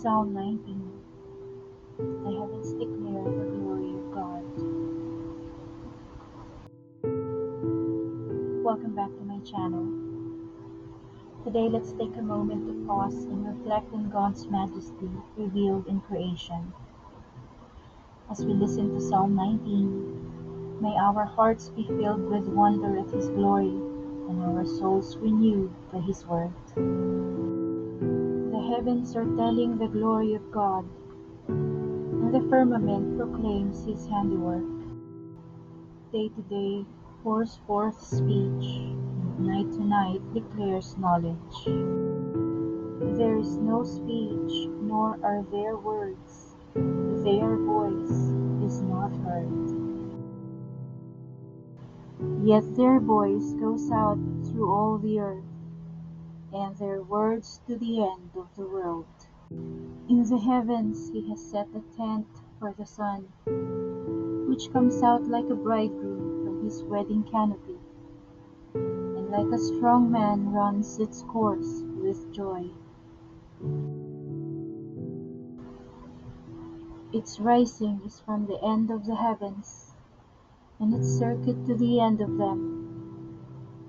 Psalm 19. The heavens declare the glory of God. Welcome back to my channel. Today let's take a moment to pause and reflect on God's majesty revealed in creation. As we listen to Psalm 19, may our hearts be filled with wonder at His glory and our souls renewed by His word. The heavens are telling the glory of God, and the firmament proclaims His handiwork. Day to day pours forth speech, and night to night declares knowledge. There is no speech, nor are there words. Their voice is not heard. Yet their voice goes out through all the earth, and their words to the end of the world. In the heavens He has set a tent for the sun, which comes out like a bridegroom from his wedding canopy, and like a strong man runs its course with joy. Its rising is from the end of the heavens, and its circuit to the end of them,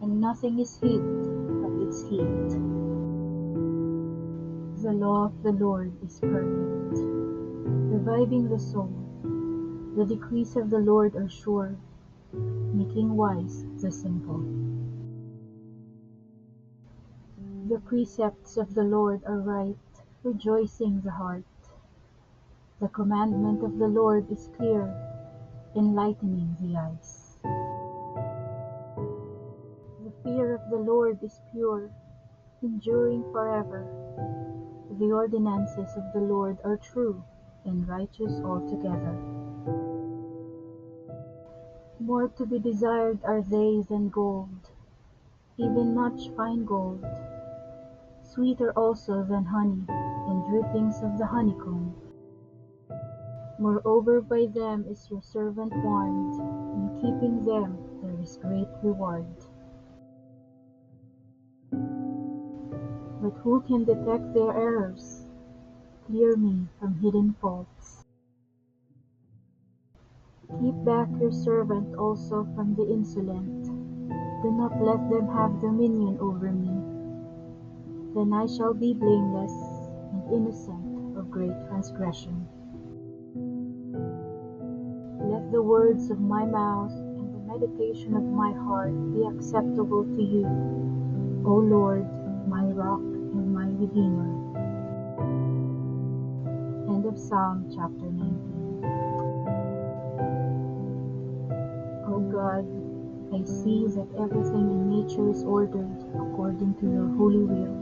and nothing is hid from its heat. The law of the Lord is perfect, reviving the soul. The decrees of the Lord are sure, making wise the simple. The precepts of the Lord are right, rejoicing the heart. The commandment of the Lord is clear, enlightening the eyes. The fear of the Lord is pure, enduring forever. The ordinances of the Lord are true and righteous altogether. More to be desired are they than gold, even much fine gold, sweeter also than honey and drippings of the honeycomb. Moreover, by them is your servant warned, in keeping them there is great reward. But who can detect their errors? Clear me from hidden faults. Keep back your servant also from the insolent. Do not let them have dominion over me. Then I shall be blameless and innocent of great transgression. Let the words of my mouth and the meditation of my heart be acceptable to you, O Lord, my rock and my redeemer. End of Psalm chapter 19. O God, I see that everything in nature is ordered according to your holy will.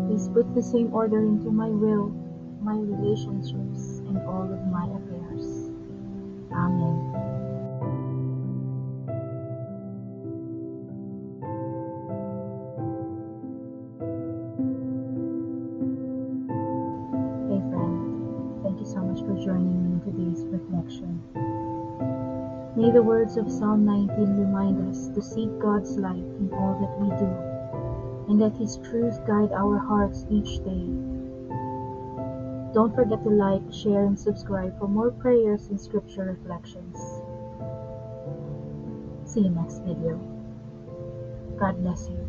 Please put the same order into my will, my relationships, and all of my affairs. Amen. Hey friend, thank you so much for joining me in today's reflection. May the words of Psalm 19 remind us to seek God's light in all that we do, and let His truth guide our hearts each day. Don't forget to like, share, and subscribe for more prayers and scripture reflections. See you next video. God bless you.